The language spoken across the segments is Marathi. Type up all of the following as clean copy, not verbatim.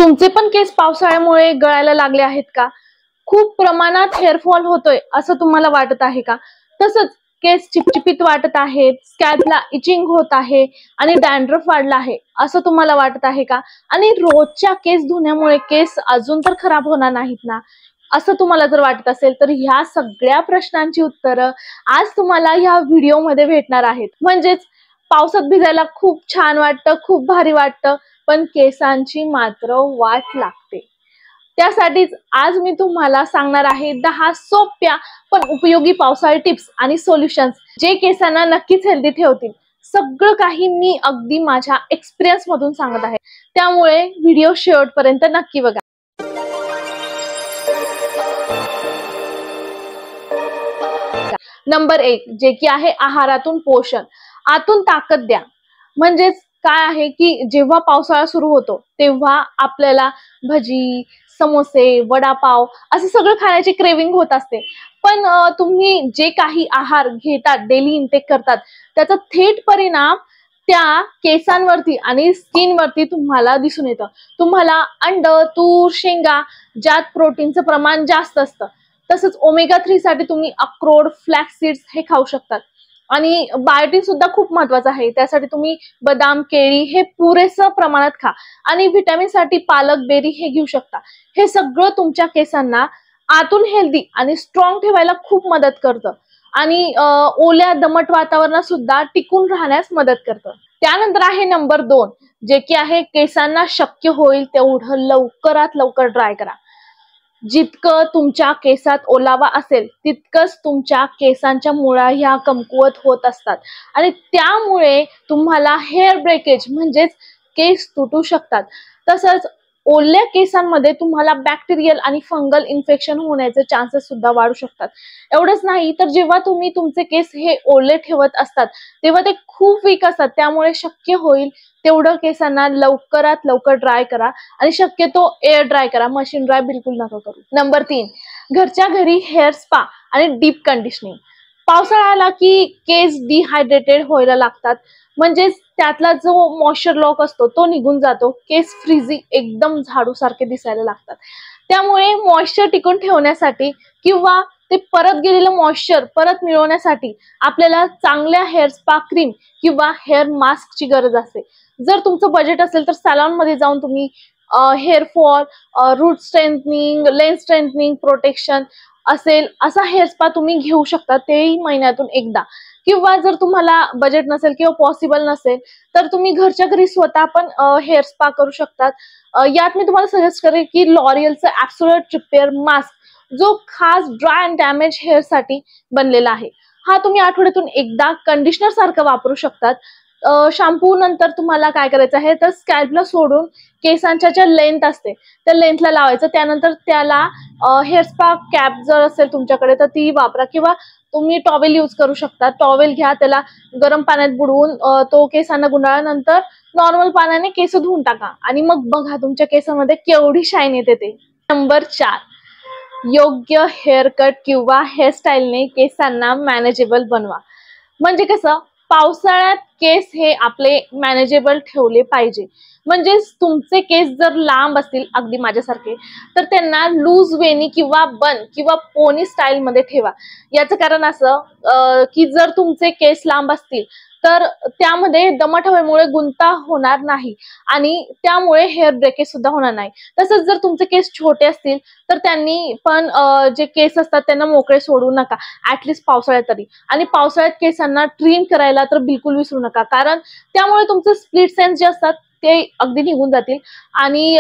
तुमचे पण केस पावसाळ्यामुळे गळायला लागले आहेत का? खूप प्रमाणात हेअरफॉल होतोय असं तुम्हाला वाटत आहे का? तसंच केस चिपचिपीत वाटत आहेत, स्कॅल्पला इचिंग होत आहे आणि डॅन्ड्रफ वाढला आहे असं तुम्हाला वाटत आहे का? आणि रोजच्या केस धुण्यामुळे केस अजून तर खराब होणार नाहीत ना, असं तुम्हाला जर वाटत असेल तर ह्या सगळ्या प्रश्नांची उत्तरं आज तुम्हाला ह्या व्हिडिओमध्ये भेटणार आहेत. म्हणजेच पावसात भिजायला खूप छान वाटतं, खूप भारी वाटतं, पण केसांची मात्र वाट लागते. त्यासाठीच आज मी तुम्हाला सांगणार आहे 10 सोप्या पण उपयोगी पावसाळी टिप्स आणि सोल्युशन्स जे केसांना नक्कीच हेल्दी ठेवतील. सगळं काही मी अगदी माझ्या एक्सपिरियन्स मधून सांगत आहे, त्यामुळे व्हिडिओ शेवटपर्यंत नक्की बघा. नंबर 1 जे की आहे आहारातून पोषण. आतून ताकद द्या. म्हणजेच काय आहे की जेव्हा पावसाळा सुरू होतो तेव्हा आपल्याला भजी, समोसे, वडापाव असं सगळं खाण्याची क्रेविंग होत असते. पण तुम्ही जे काही आहार घेतात, डेली इनटेक करतात, त्याचा थेट परिणाम त्या केसांवरती आणि स्किनवरती तुम्हाला दिसून येतं. तुम्हाला अंड, तूर, शेंगा ज्यात प्रोटीनचं प्रमाण जास्त असतं. तसंच ओमेगा 3 साठी तुम्ही अक्रोड, फ्लॅक्स सीड्स हे खाऊ शकतात. आणि बायोटिन सुद्धा खूप महत्वाचं आहे. त्यासाठी तुम्ही बदाम, केळी हे पुरेसं प्रमाणात खा. आणि व्हिटॅमिन साठी पालक, बेरी हे घेऊ शकता. हे सगळं तुमच्या केसांना आतून हेल्दी आणि स्ट्रॉंग ठेवायला खूप मदत करतं आणि ओल्या दमट वातावरणात सुद्धा टिकून राहण्यास मदत करतं. त्यानंतर आहे नंबर 2 जे की आहे केसांना शक्य होईल तेवढं लवकरात लवकर ड्राय करा. जितकं तुमच्या केसात ओलावा असेल तितकंच तुमच्या केसांच्या मुळा ह्या कमकुवत होत असतात आणि त्यामुळे तुम्हाला हेअर ब्रेकेज म्हणजेच केस तुटू शकतात. तसंच ओल्या केसांमध्ये तुम्हाला बॅक्टेरियल आणि फंगल इन्फेक्शन होण्याचे चान्सेस सुद्धा वाढू शकतात. एवढंच नाही तर जेव्हा तुम्ही तुमचे केस हे ओले ठेवत असतात तेव्हा ते खूप वीक असतात, त्यामुळे शक्य होईल तेवढं केसांना लवकरात लवकर ड्राय करा आणि शक्यतो एअर ड्राय करा, मशीन ड्राय बिलकुल नका करू. नंबर 3 घरच्या घरी हेअर स्पा आणि डीप कंडिशनिंग. पावसाळा आला की केस डिहायड्रेटेड व्हायला लागतात, म्हणजेच त्यातला जो मॉइश्चर लॉक असतो तो निघून जातो. केस फ्रीझी एकदम झाडू सारखे दिसायला लागतात. त्यामुळे मॉइश्चर टिकून ठेवण्यासाठी किंवा ते परत गेलेलं मॉइश्चर परत मिळवण्यासाठी आपल्याला चांगल्या हेअर स्पा क्रीम किंवा हेअर मास्कची गरज असते. जर तुमचं बजेट असेल तर सॅलॉन मध्ये जाऊन तुम्ही hair fall, root strengthening, length strengthening, protection असेल असा हेअर स्पा तुम्ही घेऊ शकता, तेही महिन्यातून एकदा. किंवा जर तुम्हाला बजेट नसेल किंवा पॉसिबल नसेल तर तुम्ही घरच्या घरी स्वतः पण हेअर स्पा करू शकतात. यात मी तुम्हाला सजेस्ट करेन की लॉरियलचं ॲब्सोल्यूट रिपेअर मास्क जो खास ड्राय अँड डॅमेज हेअर साठी बनलेला आहे. हा तुम्ही आठवड्यातून एकदा कंडिशनर सारखं वापरू शकतात. शॅम्पू नंतर तुम्हाला काय करायचं आहे तर स्कॅल्पला सोडून केसांच्या ज्या लेंथ असते त्या लेंथला लावायचं. त्यानंतर त्याला हेअर स्पा कॅप जर असेल तुमच्याकडे तर ती वापरा किंवा तुम्ही टॉवेल यूज करू शकता. टॉवेल घ्या, त्याला गरम पाण्यात बुडवून तो केसांना गुंडाळल्यानंतर नॉर्मल पाण्याने केस धुवून टाका आणि मग बघा तुमच्या केसांमध्ये केवढी शाईन येते ते. नंबर 4 योग्य हेअर कट किंवा हेअरस्टाईलने केसांना मॅनेजेबल बनवा. म्हणजे कसं पावसाळ्यात केस हे आपले मॅनेजेबल ठेवले पाहिजे. म्हणजेच तुमचे केस जर लांब असतील अगदी माझ्यासारखे तर लूज वेणी किंवा बन किंवा पोनी स्टाईल मध्ये ठेवा. याचं कारण असं की जर तुमचे केस लांब असतील तर त्यामध्ये दमट हवेमुळे गुंता होणार नाही आणि त्यामुळे हेअर ब्रेकेज सुद्धा होणार नाही. तसंच जर तुमचे केस छोटे असतील तर त्यांनी पण जे केस असतात त्यांना मोकळे सोडू नका, ऍटलिस्ट पावसाळ्यात तरी. आणि पावसाळ्यात केसांना ट्रिम करायला तर बिलकुल विसरू नका, कारण त्यामुळे तुमचे स्प्लिट सेन्स जे असतात ते अगदी निघून जातील आणि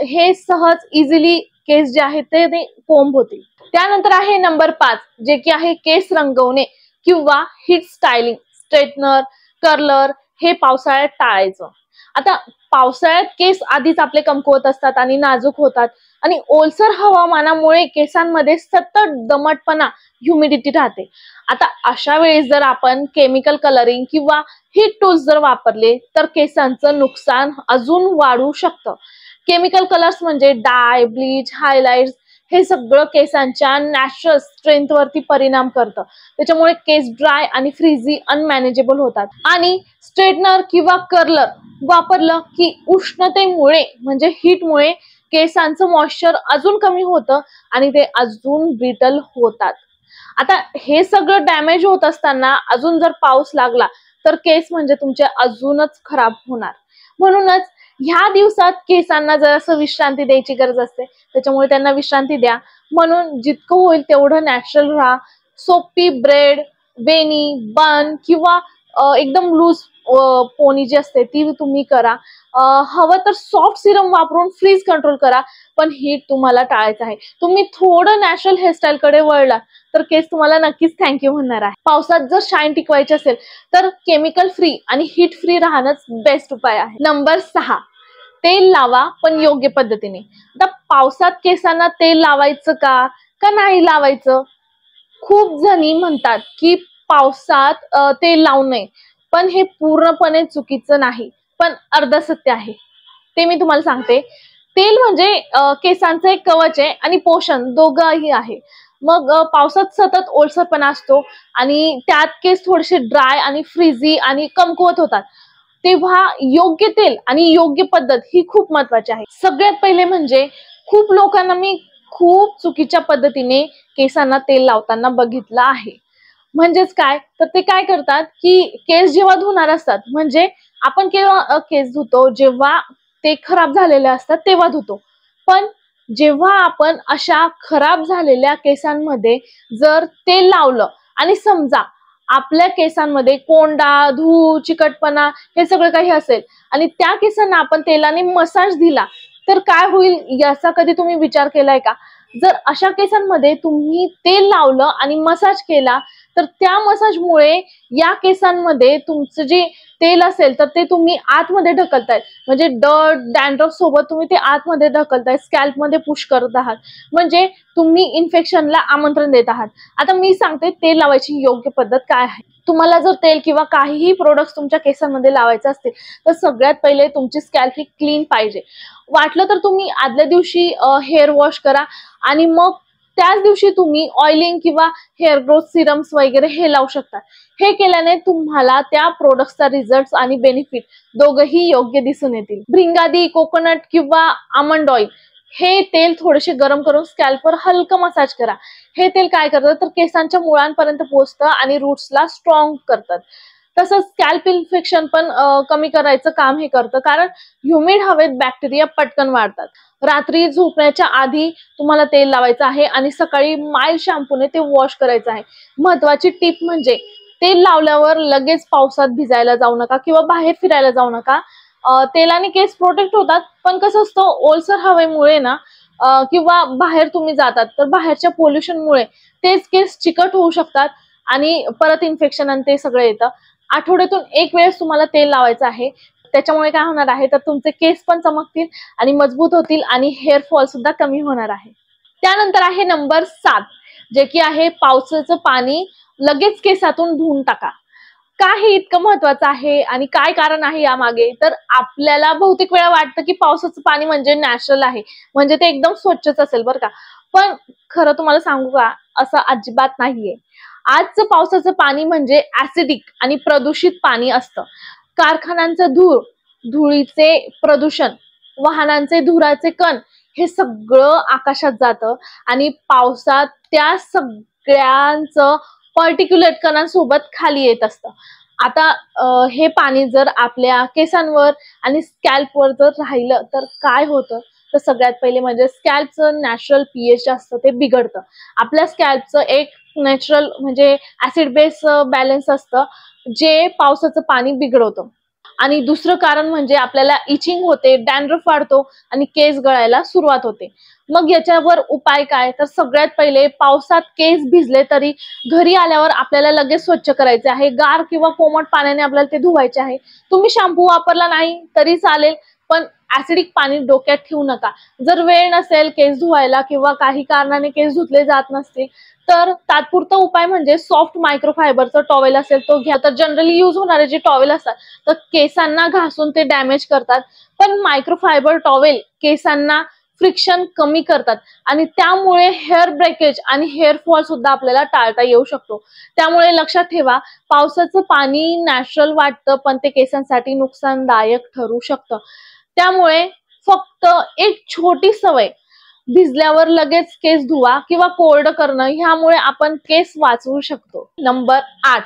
हे सहज इझिली केस जे आहेत ते कोंब होतील. त्यानंतर आहे नंबर 5 जे की आहे केस रंगवणे किंवा हीट स्टायलिंग. स्ट्रेटनर, कर्लर हे पावसाळ्यात टाळायचं. आता पावसाळ्यात केस आधीच आपले कमकुवत असतात आणि नाजूक होतात आणि ओलसर हवामानामुळे केसांमध्ये सतत दमटपणा, ह्युमिडिटी राहते. आता अशा वेळेस जर आपण केमिकल कलरिंग किंवा हीट टूल्स जर वापरले तर केसांचं नुकसान अजून वाढू शकतं. केमिकल कलर्स म्हणजे डाय, ब्लीच, हायलाइट्स हे सगळं केसांच्या नॅचरल स्ट्रेंथ वरती परिणाम करतं. त्याच्यामुळे केस ड्राय आणि फ्रीझी अनमॅनेजेबल होतात. आणि स्ट्रेटनर किंवा कर्लर वापरलं की उष्णतेमुळे म्हणजे हीटमुळे केसांचं मॉइश्चर अजून कमी होतं आणि ते अजून ब्रिटल होतात. आता हे सगळं डॅमेज होत असताना अजून जर पाऊस लागला तर केस म्हणजे तुमचे अजूनच खराब होणार. म्हणूनच ह्या दिवसात केसांना जरासं विश्रांती द्यायची गरज असते. त्याच्यामुळे त्यांना विश्रांती द्या. म्हणून जितकं होईल तेवढं नॅचरल राहा. सोपी ब्रेड, वेणी, बन किंवा एकदम लूज पोनी जी असते ती तुम्ही करा. हवं तर सॉफ्ट सिरम वापरून फ्रीज कंट्रोल करा, पण हीट तुम्हाला टाळायचं आहे. तुम्ही थोडं नॅचरल हेअरस्टाईल कडे वळला तर केस तुम्हाला नक्कीच थँक्यू म्हणणार आहे. पावसात जर शाईन टिकवायची असेल तर केमिकल फ्री आणि हीट फ्री राहणंच बेस्ट उपाय आहे. नंबर 6, तेल लावा पण योग्य पद्धतीने. आता पावसात केसांना तेल लावायचं का नाही लावायचं? खूप जणी म्हणतात की पावसात तेल लावू नये, पण हे पूर्णपणे चुकीचं नाही, पण अर्ध सत्य आहे. ते मी तुम्हाला सांगते. तेल म्हणजे केसांचं एक कवच आहे आणि पोषण दोघंही आहे. मग पावसात सतत ओलसरपणा असतो आणि त्यात केस थोडेसे ड्राय आणि फ्रीझी आणि कमकुवत होतात. तेव्हा योग्य तेल आणि योग्य पद्धत ही खूप महत्वाची आहे. सगळ्यात पहिले म्हणजे खूप लोकांना मी खूप चुकीच्या पद्धतीने केसांना तेल लावताना बघितलं आहे. म्हणजेच काय, तर ते काय करतात की केस जेव्हा धुणार असतात, म्हणजे आपण केव्हा केस धुतो, जेव्हा ते खराब झालेले असतात तेव्हा धुतो. पण जेव्हा आपण अशा खराब झालेल्या केसांमध्ये जर तेल लावलं आणि समजा आपल्या केसांमध्ये कोंडा, धूळ, चिकटपणा हे सगळं काही असेल आणि त्या केसांना आपण तेलाने मसाज दिला तर काय होईल याचा कधी तुम्ही विचार केलाय का? जर अशा केसांमध्ये तुम्ही तेल लावलं आणि मसाज केला तर त्या मसाजमुळे या केसांमध्ये तुमचं जे तेल असेल तर ते तुम्ही आतमध्ये ढकलताय, म्हणजे डर्ट, डॅन्ड्रफ सोबत तुम्ही ते आतमध्ये ढकलताय, स्कॅल्प मध्ये पुश करत आहात, म्हणजे तुम्ही इन्फेक्शनला आमंत्रण देत आहात. आता मी सांगते तेल लावायची योग्य पद्धत काय आहे. तुम्हाला जर तेल किंवा काहीही प्रोडक्ट्स तुमच्या केसांमध्ये लावायचे असतील तर सगळ्यात पहिले तुमची स्कॅल्प ही क्लीन पाहिजे. वाटलं तर तुम्ही आदल्या दिवशी हेअर वॉश करा आणि मग त्याच दिवशी तुम्ही ऑइलिंग किंवा हेअर ग्रोथ सिरम्स वगैरे हे लावू शकता. हे केल्याने तुम्हाला त्या प्रोडक्टचा रिझल्ट आणि बेनिफिट दोघंही योग्य दिसून येतील. भृंगादी, कोकोनट किंवा आमंड ऑइल हे तेल थोडेसे गरम करून स्कॅल्पवर हलकं मसाज करा. हे तेल काय करतं तर केसांच्या मुळांपर्यंत पोहोचतं आणि रूट्सला स्ट्रॉंग करतात. तसंच स्कॅल्प इन्फेक्शन पण कमी करायचं काम हे करतं, कारण ह्युमिड हवेत बॅक्टेरिया पटकन वाढतात. रात्री झोपण्याच्या आधी तुम्हाला तेल लावायचं आहे आणि सकाळी माइल्ड शॅम्पूने ते वॉश करायचं आहे. महत्वाची टिप म्हणजे तेल लावल्यावर लगेच पावसात भिजायला जाऊ नका किंवा बाहेर फिरायला जाऊ नका. तेलाने केस प्रोटेक्ट होतात, पण कसं असतं ओलसर हवेमुळे ना किंवा बाहेर तुम्ही जातात तर बाहेरच्या पोल्युशनमुळे तेच केस चिकट होऊ शकतात आणि परत इन्फेक्शन आणि ते सगळं येतं. आठवड्यातून एक वेळेस तुम्हाला तेल लावायचं आहे. त्याच्यामुळे काय होणार आहे तर तुमचे केस पण चमकतील आणि मजबूत होतील आणि हेअर फॉल सुद्धा कमी होणार आहे. त्यानंतर आहे नंबर 7, जे की आहे पावसाचं पाणी लगेच केसातून धुवून टाका. का हे इतकं महत्वाचं आहे आणि काय कारण आहे यामागे? तर आपल्याला बहुतेक वेळा वाटतं की पावसाचं पाणी म्हणजे नॅचरल आहे, म्हणजे ते एकदम स्वच्छच असेल बरं का. पण खरं तुम्हाला सांगू का, असं अजिबात नाहीये. आजचं पावसाचं पाणी म्हणजे ऍसिडिक आणि प्रदूषित पाणी असतं. कारखान्यांचं धूळ, धुळीचे प्रदूषण, वाहनांचे धुराचे कण हे सगळं आकाशात जातं आणि पावसात त्या सगळ्यांचं पर्टिक्युलेट कणांसोबत खाली येत असतं. आता हे पाणी जर आपल्या केसांवर आणि स्कॅल्पवर जर राहिलं तर काय होतं, तर सगळ्यात पहिले म्हणजे स्कॅल्पचं नॅचरल पीएच असतं ते बिघडतं. आपल्या स्कॅल्पचं एक नॅचरल म्हणजे ऍसिड बेस बॅलन्स असतं जे पावसाचं पाणी बिघडवतं. आणि दुसरं कारण म्हणजे आपल्याला इचिंग होते, डॅन्ड्रफ वाढतो आणि केस गळायला सुरुवात होते. मग याच्यावर उपाय काय, तर सगळ्यात पहिले पावसात केस भिजले तरी घरी आल्यावर आपल्याला लगेच स्वच्छ करायचे आहे. गार किंवा कोमट पाण्याने आपल्याला ते धुवायचे आहे. तुम्ही शॅम्पू वापरला नाही तरी चालेल, पण ऍसिडिक पाणी डोक्यात ठेवू नका. जर वेळ नसेल केस धुवायला किंवा काही कारणाने केस धुतले जात नसतील तर तात्पुरता उपाय म्हणजे सॉफ्ट मायक्रोफायबरचं टॉवेल असेल तो घ्या. तर जनरली यूज होणारे जे टॉवेल असतात तर केसांना घासून ते डॅमेज करतात, पण मायक्रोफायबर टॉवेल केसांना फ्रिक्शन कमी करतात आणि त्यामुळे हेअर ब्रेकेज आणि हेअर फॉल सुद्धा आपल्याला टाळता येऊ शकतो. त्यामुळे लक्षात ठेवा, पावसाचं पाणी नॅचरल वाटतं पण ते केसांसाठी नुकसानदायक ठरू शकतं. त्यामुळे फक्त एक छोटी सवय, भिजल्यावर लगेच केस धुवा किंवा कोरडं करणं, ह्यामुळे आपण केस वाचवू शकतो. नंबर 8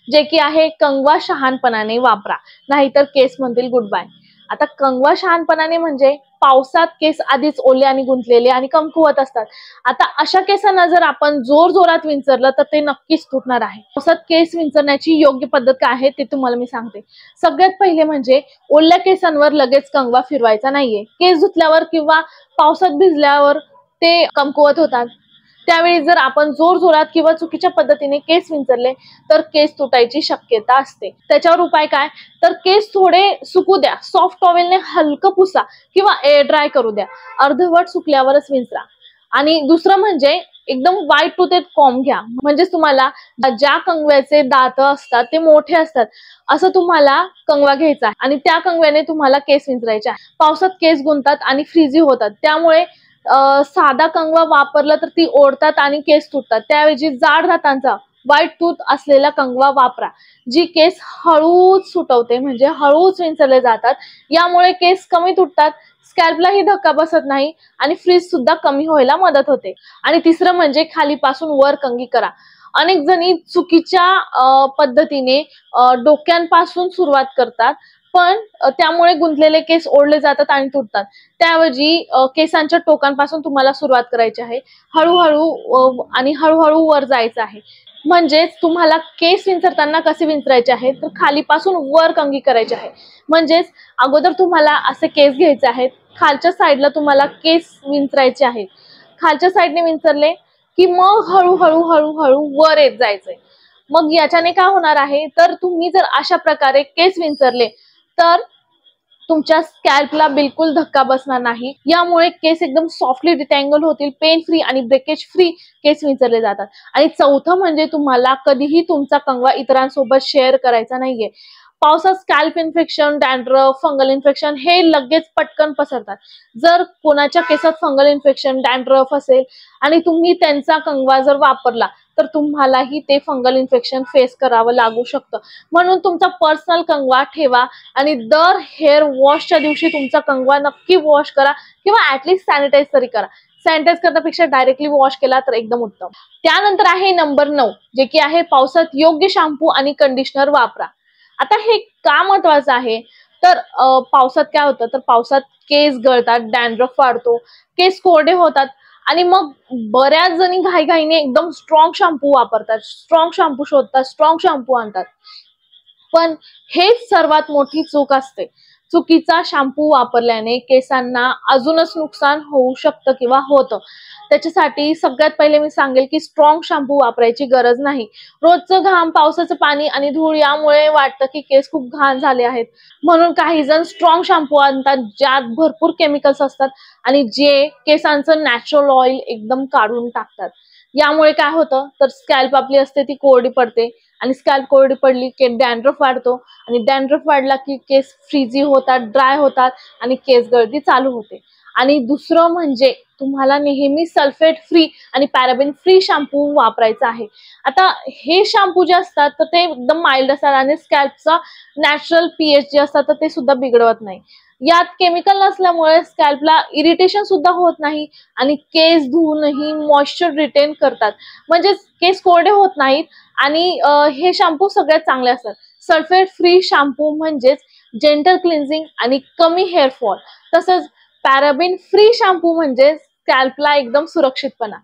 जे की आहे, कंगवा शहाणपणाने वापरा, नाहीतर केस म्हणतील गुड बाय. आता कंगवा शहाणपणाने म्हणजे पावसात केस आधीच ओले आणि गुंतलेले आणि कमकुवत असतात. आता अशा केसांना जर आपण जोर जोरात विंचरलं तर ते नक्कीच तुटणार आहे. पावसात केस विंचरण्याची योग्य पद्धत काय आहे ते तुम्हाला मी सांगते. सगळ्यात पहिले म्हणजे ओल्या केसांवर लगेच कंगवा फिरवायचा नाहीये. केस धुतल्यावर किंवा पावसात भिजल्यावर ते कमकुवत होतात. त्यावेळी जर आपण जोर जोरात किंवा चुकीच्या पद्धतीने केस विंचरले तर केस तुटायची शक्यता असते. त्याच्यावर उपाय काय, तर केस थोडे सुकू द्या, सॉफ्ट टॉवेलने हलकं पुसा किंवा एअर ड्राय करू द्या. अर्धवट सुकल्यावरच विंचरा. आणि दुसरं म्हणजे एकदम वाईट टूथेड कॉम्ब घ्या. म्हणजे तुम्हाला ज्या कंगव्याचे दात असतात ते मोठे असतात असं तुम्हाला कंगवा घ्यायचा आहे आणि त्या कंगव्याने तुम्हाला केस विंचरायचे आहे. पावसात केस गुंतात आणि फ्रीजी होतात, त्यामुळे साधा कंगवा वापरला तर ती ओढतात आणि केस तुटतात. त्याऐवजी जाड दातांचा व्हाईट टूथ असलेला कंगवा वापरा, जी केस हळूच सुटवते, म्हणजे हळूच विंचरले जातात. यामुळे केस कमी तुटतात, स्कॅल्पलाही धक्का बसत नाही आणि फ्रीज सुद्धा कमी व्हायला मदत होते. आणि तिसरं म्हणजे खालीपासून वर कंघी करा. अनेक जणी चुकीच्या पद्धतीने डोक्यांपासून सुरुवात करतात, पण त्यामुळे गुंतलेले केस ओढले जातात आणि तुटतात. त्याऐवजी केसांच्या टोकांपासून तुम्हाला सुरुवात करायची आहे. हळूहळू वर जायचं आहे. म्हणजेच तुम्हाला केस विंचरताना कसे विंचरायचे आहेत, तर खालीपासून वर कंघी करायची आहे. म्हणजेच अगोदर तुम्हाला असे केस घ्यायचे आहेत, खालच्या साईडला तुम्हाला केस विंचरायचे आहेत. खालच्या साईडने विंचरले की मग हळूहळू हळूहळू वर येत जायचंय. मग याच्याने काय होणार आहे, तर तुम्ही जर अशा प्रकारे केस विंचरले तर तुमच्या स्कॅल्पला बिलकुल धक्का बसणार नाही. यामुळे केस एकदम सॉफ्टली डिटँगल होतील, पेन फ्री आणि ब्रेकेज फ्री केस विंचरले जातात. आणि चौथं म्हणजे तुम्हाला कधीही तुमचा कंगवा इतरांसोबत शेअर करायचा नाहीये. पावसात scalp infection, dandruff, fungal infection हे लगेच पटकन पसरतात. जर कोणाच्या केसात फंगल इन्फेक्शन, डॅन्ड्रफ असेल आणि तुम्ही त्यांचा कंगवा जर वापरला तर तुम्हालाही ते फंगल इन्फेक्शन फेस करावं लागू शकतं. म्हणून तुमचा पर्सनल कंगवा ठेवा आणि दर हेअर वॉशच्या दिवशी तुमचा कंगवा नक्की वॉश करा किंवा ऍटलीस्ट सॅनिटाईज तरी करा. सॅनिटाईज करण्यापेक्षा डायरेक्टली वॉश केला तर एकदम उत्तम. त्यानंतर आहे नंबर 9 जे की आहे, पावसात योग्य शॅम्पू आणि कंडिशनर वापरा. आता हे का महत्वाचं आहे, तर पावसात काय होतं, तर पावसात केस गळतात, डॅन्ड्रफ वाढतो, केस कोरडे होतात आणि मग बऱ्याच जणी घाईघाईने एकदम स्ट्रॉंग शॅम्पू वापरतात, स्ट्रॉंग शॅम्पू शोधतात, स्ट्रॉंग शॅम्पू आणतात. पण हेच सर्वात मोठी चूक असते. चुकीचा शॅम्पू वापरल्याने केसांना अजूनच नुकसान होऊ शकतं किंवा होतं. त्याच्यासाठी सगळ्यात पहिले मी सांगेल की स्ट्रॉंग शॅम्पू वापरायची गरज नाही. रोजचं घाम, पावसाचं पाणी आणि धूळ यामुळे वाटतं की केस खूप घाण झाले आहेत, म्हणून काही जण स्ट्रॉंग शॅम्पू आणतात ज्यात भरपूर केमिकल्स असतात आणि जे केसांचं नॅचरल ऑइल एकदम काढून टाकतात. यामुळे काय होतं, तर स्कॅल्प आपली असते ती कोरडी पडते आणि स्कॅल्प कोरडी पडली की डॅन्ड्रफ वाढतो आणि डॅन्ड्रफ वाढला की केस फ्रीजी होतात, ड्राय होतात आणि केस गळती चालू होते. आणि दुसरं म्हणजे तुम्हाला नेहमी सल्फेट फ्री आणि पॅराबेन फ्री शॅम्पू वापरायचा आहे. आता हे शॅम्पू जे असतात तर ते एकदम माइल्ड असतात आणि स्कॅल्पचा नॅचरल पीएच जे असतात तर ते सुद्धा बिघडवत नाही. यात केमिकल नसल्यामुळे स्कॅल्पला इरिटेशन सुद्धा होत नाही आणि केस धुवूनही मॉइश्चर रिटेन करतात, म्हणजे केस कोरडे होत नाहीत. आणि हे शॅम्पू सगळ्यात चांगले असतात. सल्फेट फ्री शॅम्पू म्हणजेच जेंटल क्लिन्झिंग आणि कमी हेअर फॉल. तसंच पॅराबेन फ्री शॅम्पू म्हणजे स्कॅल्पला एकदम सुरक्षितपणा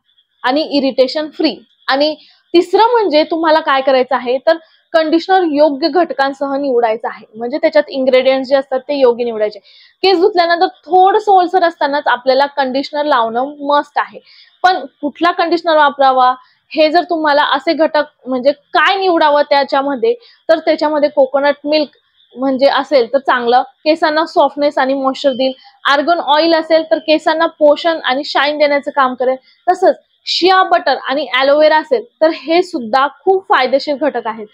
आणि इरिटेशन फ्री. आणि तिसरं म्हणजे तुम्हाला काय करायचं आहे, तर कंडिशनर योग्य घटकांसह निवडायचं आहे. म्हणजे त्याच्यात इन्ग्रेडियंट्स जे असतात ते योग्य निवडायचे. केस धुतल्यानंतर थोडंसं ओलसर असतानाच आपल्याला कंडिशनर लावणं मस्ट आहे. पण कुठला कंडिशनर वापरावा हे जर तुम्हाला असे घटक म्हणजे काय निवडावं त्याच्यामध्ये, तर त्याच्यामध्ये कोकोनट मिल्क म्हणजे असेल तर चांगलं, केसांना सॉफ्टनेस आणि मॉइश्चर देईल. आर्गन ऑइल असेल तर केसांना पोषण आणि शाईन देण्याचं काम करेल. तसंच शिया बटर आणि ॲलोवेरा असेल तर हे सुद्धा खूप फायदेशीर घटक आहेत.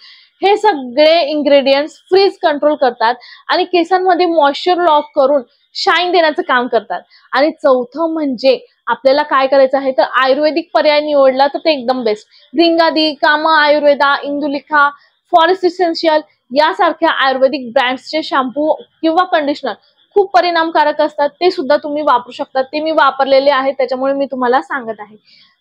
हे सगळे इंग्रेडियंट्स फ्रीज कंट्रोल करतात आणि केसांमध्ये मॉइश्चर लॉक करून शाईन देण्याचं काम करतात. आणि चौथं म्हणजे आपल्याला काय करायचं आहे तर आयुर्वेदिक पर्याय निवडला तर ते एकदम बेस्ट. रिंगादी, कामा आयुर्वेदा, इंदुलिखा, फॉरेस्ट इसेन्शियल यासारख्या आयुर्वेदिक ब्रँड्सचे शॅम्पू किंवा कंडिशनर खूप परिणामकारक असतात. ते सुद्धा तुम्ही वापरू शकता. ते मी वापरलेले आहेत, त्याच्यामुळे मी तुम्हाला सांगत आहे.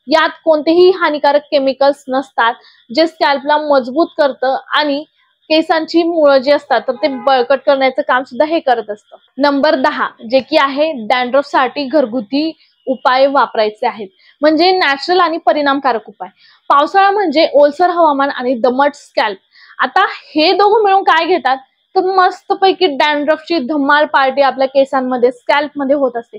यात कोणतेही हानिकारक केमिकल्स नसतात, जे स्कॅल्पला मजबूत करतं आणि केसांची मुळं जी असतात तर ते बळकट करण्याचं काम सुद्धा हे करत असतं. नंबर 10 जे की आहे डॅन्ड्रफ साठी घरगुती उपाय वापरायचे आहेत, म्हणजे नॅचरल आणि परिणामकारक उपाय. पावसाळा म्हणजे ओलसर हवामान आणि दमट स्कॅल्प. आता हे दोघं मिळून काय घेतात तर मस्तपैकी डॅन्ड्रफची धम्माल पार्टी आपल्या केसांमध्ये स्कॅल्प मध्ये होत असते.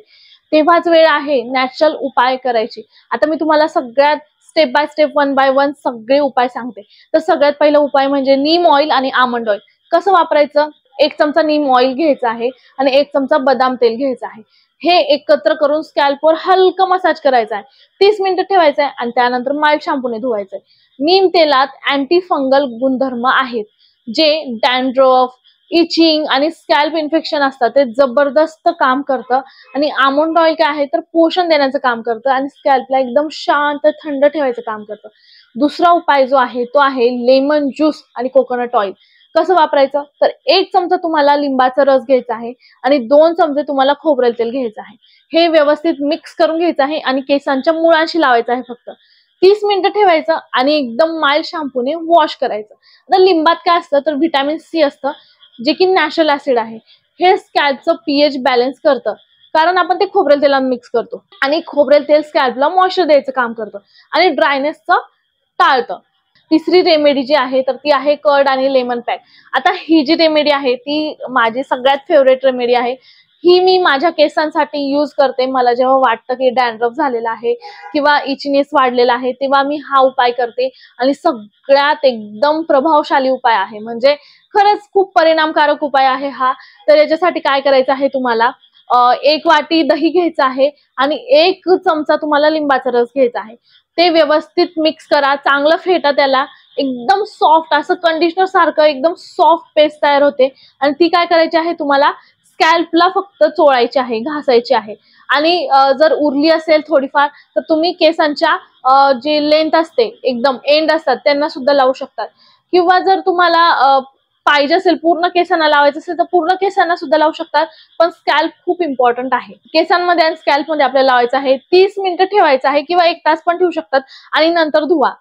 तेव्हाच वेळ आहे नॅचरल उपाय करायची. आता मी तुम्हाला सगळ्यात step by step, one by one सगळे उपाय सांगते. तर सगळ्यात पहिला उपाय म्हणजे नीम ऑइल आणि आमंड ऑइल. कसं वापरायचं? 1 चमचा नीम ऑइल घ्यायचा आहे आणि 1 चमचा बदाम तेल घ्यायचं आहे. हे एकत्र करून स्कॅल्पवर हलका मसाज करायचा आहे. 30 मिनिटं ठेवायचं आहे आणि त्यानंतर माइल्ड शॅम्पूने धुवायचं आहे. नीम तेलात अँटी फंगल गुणधर्म आहेत, जे डॅन्ड्रफ, इचिंग आणि स्कॅल्प इन्फेक्शन असतात ते जबरदस्त काम करतं. आणि आमंड ऑइल काय आहे तर पोषण देण्याचं काम करतं आणि स्कॅल्पला एकदम शांत थंड ठेवायचं काम करतं. दुसरा उपाय जो आहे तो आहे लेमन ज्यूस आणि कोकोनट ऑइल. कसं वापरायचं तर 1 चमचा तुम्हाला लिंबाचा रस घ्यायचा आहे आणि 2 चमचे तुम्हाला खोबरेल तेल घ्यायचं आहे. हे व्यवस्थित मिक्स करून घ्यायचं आहे आणि केसांच्या मुळांशी लावायचं आहे. फक्त 30 मिनिटं ठेवायचं आणि एकदम माइल्ड शॅम्पूने वॉश करायचं. आता लिंबात काय असतं तर व्हिटॅमिन सी असतं, जे की नॅचरल ऍसिड आहे. हे स्कॅल्पचं पीएच बॅलन्स करतं, कारण आपण ते खोबरेल तेलात मिक्स करतो आणि खोबरेल तेल स्कॅल्पला मॉइश्चर द्यायचं काम करतं आणि ड्रायनेसचं टाळतं. तिसरी रेमेडी जी आहे तर ती आहे कर्ड आणि लेमन पॅक. आता ही जी रेमेडी आहे ती माझी सगळ्यात फेवरेट रेमेडी आहे. ही मी माझ्या केसांसाठी यूज करते. मला जेव्हा वाटतं की डॅन्ड्रफ झालेला आहे किंवा इचनेस वाढलेला आहे तेव्हा मी हा उपाय करते आणि सगळ्यात एकदम प्रभावशाली उपाय आहे. म्हणजे खरंच खूप परिणामकारक उपाय आहे हा. तर याच्यासाठी काय करायचं आहे तुम्हाला, 1 वाटी दही घ्यायचं आहे आणि 1 चमचा तुम्हाला लिंबाचा रस घ्यायचा आहे. ते व्यवस्थित मिक्स करा, चांगलं फेटा त्याला. एकदम सॉफ्ट असं कंडिशनर सारखं एकदम सॉफ्ट पेस्ट तयार होते आणि ती काय करायची आहे तुम्हाला स्कॅल्पला फक्त चोळायची आहे, घासायची आहे. आणि जर उरली असेल थोडीफार तर तुम्ही केसांच्या जे लेंथ असते एकदम एंड असतात त्यांना सुद्धा लावू शकतात. किंवा जर तुम्हाला पाहिजे असेल पूर्ण केसांना लावायचं असेल तर पूर्ण केसांना सुद्धा लावू शकतात. पण स्कॅल्प खूप इम्पॉर्टंट आहे. केसांमध्ये आणि स्कॅल्पमध्ये आपल्याला लावायचं आहे. 30 मिनिटं ठेवायचं आहे किंवा 1 तास पण ठेवू शकतात आणि नंतर धुवा.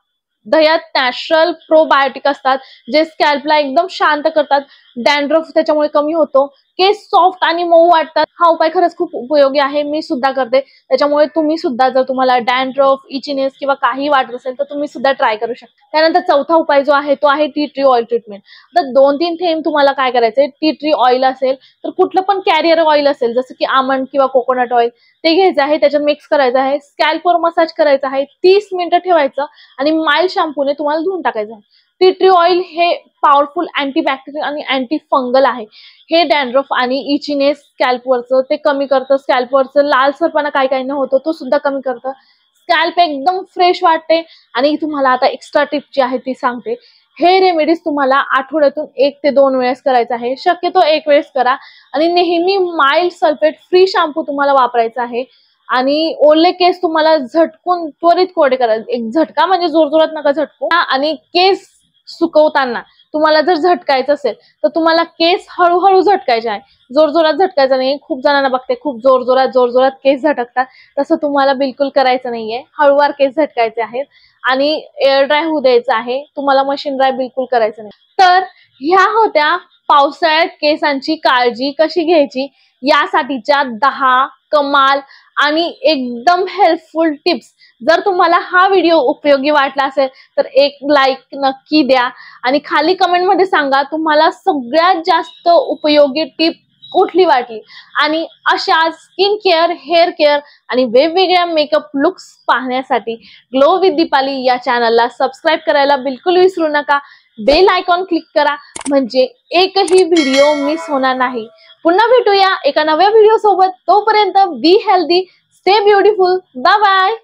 दह्यात नॅचरल प्रोबायोटिक असतात, जे स्कॅल्पला एकदम शांत करतात. डॅन्ड्रफ त्याच्यामुळे कमी होतो. केस सॉफ्ट आणि मऊ वाटतात. हा उपाय खरंच खूप उपयोगी आहे. मी सुद्धा करते. त्याच्यामुळे तुम्ही सुद्धा जर तुम्हाला डॅन्ड्रफ, इचिनेस किंवा काही वाटत असेल तर तुम्ही सुद्धा ट्राय करू शकता. त्यानंतर चौथा उपाय जो आहे तो आहे टी ट्री ऑइल ट्रीटमेंट. तर 2-3 थेंब तुम्हाला काय करायचंय, टी ट्री ऑइल असेल तर कुठलं पण कॅरियर ऑइल असेल जसं की आमंड किंवा कोकोनट ऑइल ते घ्यायचं आहे. त्याच्यात मिक्स करायचं आहे. स्कॅल्पवर मसाज करायचा आहे. 30 मिनिटं ठेवायचं आणि माइल्ड शॅम्पूने तुम्हाला धुवून टाकायचं आहे. टी ट्री ऑइल हे पॉवरफुल अँटीबॅक्टेरियल आणि अँटी फंगल आहे. हे डॅन्ड्रफ आणि इचिनेस स्कॅल्पवरचं ते कमी करतं. स्कॅल्पवरचं लालसरपणा काही काही न होतो तो सुद्धा कमी करतं. स्कॅल्प एकदम फ्रेश वाटते. आणि तुम्हाला आता एक्स्ट्रा टिप जी आहे ती सांगते. हे रेमेडीज तुम्हाला आठवड्यातून 1 ते 2 वेळेस करायचं आहे. शक्यतो 1 वेळेस करा आणि नेहमी माइल्ड सल्फेट फ्री शॅम्पू तुम्हाला वापरायचा आहे. आणि ओले केस तुम्हाला झटकून त्वरित कोरडे करायचे. एक झटका म्हणजे जोरजोरात नका झटकू. आणि केस सुकवताना तुम्हाला जर झटकायचं असेल तर तुम्हाला केस हळूहळू झटकायचे आहे. जोरजोरात झटकायचं नाही. खूप जणांना बघते खूप जोरजोरात केस झटकतात, तसं तुम्हाला बिलकुल करायचं नाहीये. हळूवार केस झटकायचे आहेत आणि एअर ड्राय होऊ द्यायचं आहे. तुम्हाला मशीन ड्राय बिलकुल करायचं नाही. तर ह्या होत्या पावसाळ्यात केसांची काळजी कशी घ्यायची यासाठीच्या 10 कमाल आणि एकदम हेल्पफुल टिप्स. जर तुम्हाला हा व्हिडिओ उपयोगी वाटला असेल तर एक लाईक नक्की द्या आणि खाली कमेंट मध्ये सांगा तुम्हाला सगळ्यात जास्त उपयोगी टिप कुठली वाटली. आणि अशा स्किन केअर, हेअर केअर आणि वेगवेगळ्या मेकअप लुक्स पाहण्यासाठी ग्लो विथ दीपाली या चॅनलला सबस्क्राईब करायला बिलकुल विसरू नका. बेल आयकॉन क्लिक करा म्हणजे एकही व्हिडिओ मिस होणार नाही. पुन्हा भेटूया एका नव्या व्हिडिओ सोबत. तोपर्यंत be healthy, stay beautiful. Bye bye.